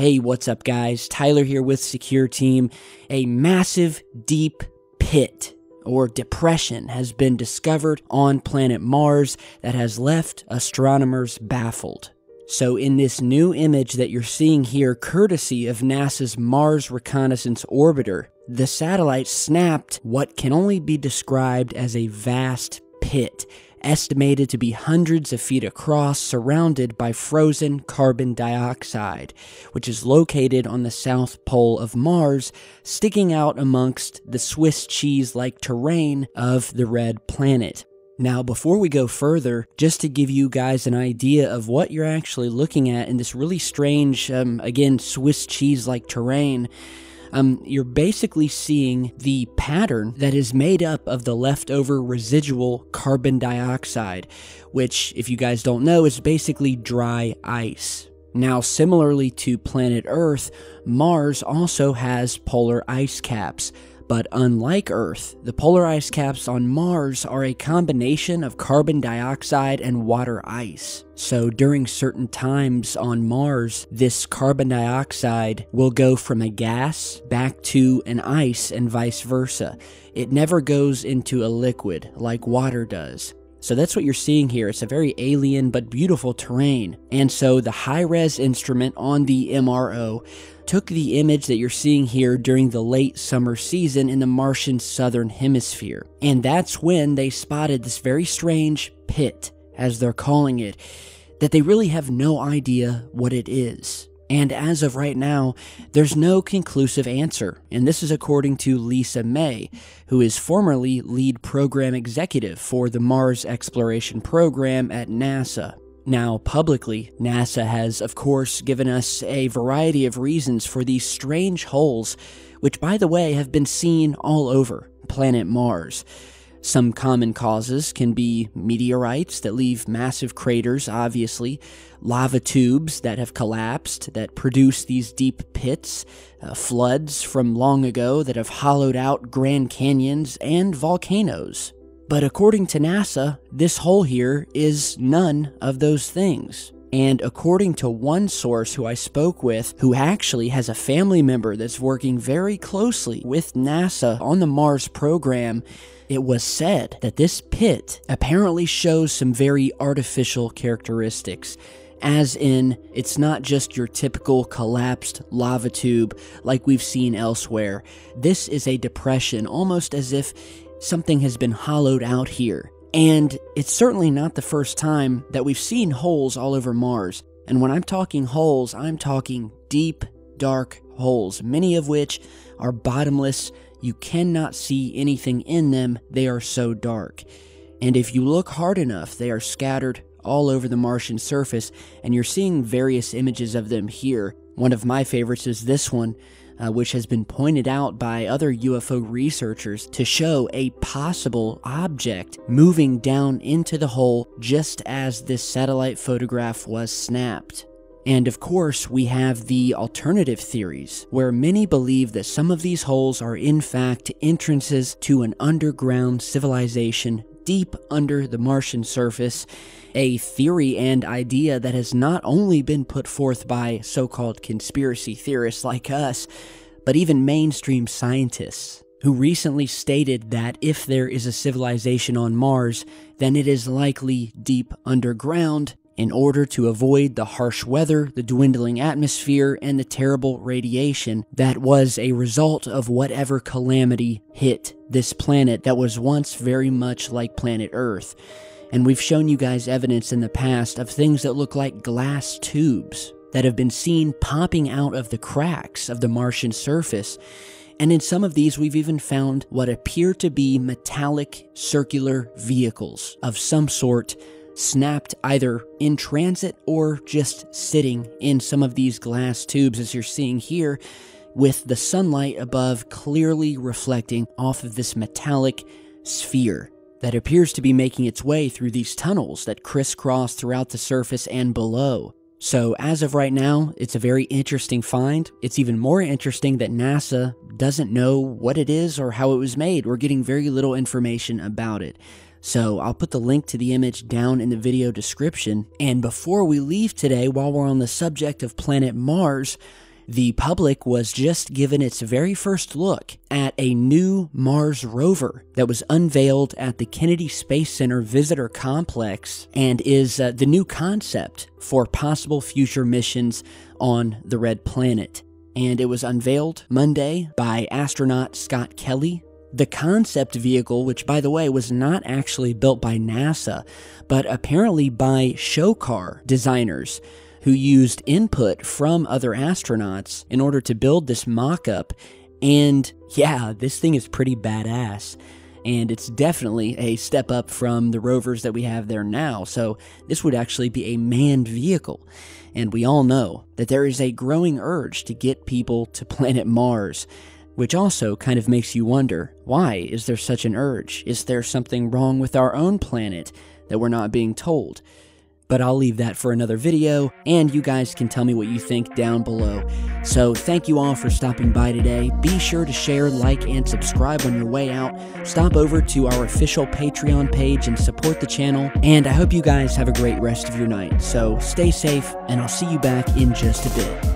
Hey, what's up guys? Tyler here with Secure Team. A massive deep pit or depression has been discovered on planet Mars that has left astronomers baffled. So in this new image that you're seeing here, courtesy of NASA's Mars Reconnaissance Orbiter, the satellite snapped what can only be described as a vast pit, estimated to be hundreds of feet across, surrounded by frozen carbon dioxide, which is located on the south pole of Mars, sticking out amongst the Swiss cheese-like terrain of the red planet. Now, before we go further, just to give you guys an idea of what you're actually looking at in this really strange, again, Swiss cheese-like terrain, you're basically seeing the pattern that is made up of the leftover residual carbon dioxide, which, if you guys don't know, is basically dry ice. Now, similarly to planet Earth, Mars also has polar ice caps. But unlike Earth, the polar ice caps on Mars are a combination of carbon dioxide and water ice. So during certain times on Mars, this carbon dioxide will go from a gas back to an ice and vice versa. It never goes into a liquid like water does. So that's what you're seeing here. It's a very alien but beautiful terrain. And so the high-res instrument on the MRO took the image that you're seeing here during the late summer season in the Martian southern hemisphere. And that's when they spotted this very strange pit, as they're calling it, that they really have no idea what it is. And as of right now, there's no conclusive answer, and this is according to Lisa May, who is formerly lead program executive for the Mars Exploration Program at NASA. Now, publicly, NASA has, of course, given us a variety of reasons for these strange holes, which, by the way, have been seen all over planet Mars. Some common causes can be meteorites that leave massive craters, obviously, lava tubes that have collapsed that produce these deep pits, floods from long ago that have hollowed out Grand Canyons, and volcanoes. But according to NASA, this hole here is none of those things. And according to one source who I spoke with, who actually has a family member that's working very closely with NASA on the Mars program, it was said that this pit apparently shows some very artificial characteristics, as in, it's not just your typical collapsed lava tube like we've seen elsewhere. This is a depression, almost as if something has been hollowed out here. And it's certainly not the first time that we've seen holes all over Mars. And when I'm talking holes, I'm talking deep, dark holes, many of which are bottomless. You cannot see anything in them, they are so dark. And if you look hard enough, they are scattered all over the Martian surface, and you're seeing various images of them here. One of my favorites is this one, which has been pointed out by other UFO researchers to show a possible object moving down into the hole just as this satellite photograph was snapped. And of course, we have the alternative theories, where many believe that some of these holes are in fact entrances to an underground civilization deep under the Martian surface, a theory and idea that has not only been put forth by so-called conspiracy theorists like us, but even mainstream scientists, who recently stated that if there is a civilization on Mars, then it is likely deep underground, in order to avoid the harsh weather, the dwindling atmosphere, and the terrible radiation that was a result of whatever calamity hit this planet that was once very much like planet Earth. And we've shown you guys evidence in the past of things that look like glass tubes that have been seen popping out of the cracks of the Martian surface. And in some of these, we've even found what appear to be metallic circular vehicles of some sort, snapped either in transit or just sitting in some of these glass tubes, as you're seeing here, with the sunlight above clearly reflecting off of this metallic sphere that appears to be making its way through these tunnels that crisscross throughout the surface and below. So as of right now, it's a very interesting find. It's even more interesting that NASA doesn't know what it is or how it was made. We're getting very little information about it. So I'll put the link to the image down in the video description. And before we leave today, while we're on the subject of planet Mars, the public was just given its very first look at a new Mars rover that was unveiled at the Kennedy Space Center Visitor Complex and is the new concept for possible future missions on the Red Planet. And it was unveiled Monday by astronaut Scott Kelly. The concept vehicle, which by the way was not actually built by NASA, but apparently by show car designers who used input from other astronauts in order to build this mock-up. And yeah, this thing is pretty badass. And it's definitely a step up from the rovers that we have there now. So this would actually be a manned vehicle. And we all know that there is a growing urge to get people to planet Mars, which also kind of makes you wonder, why is there such an urge? Is there something wrong with our own planet that we're not being told? But I'll leave that for another video, and you guys can tell me what you think down below. So thank you all for stopping by today. Be sure to share, like, and subscribe on your way out. Stop over to our official Patreon page and support the channel. And I hope you guys have a great rest of your night. So stay safe, and I'll see you back in just a bit.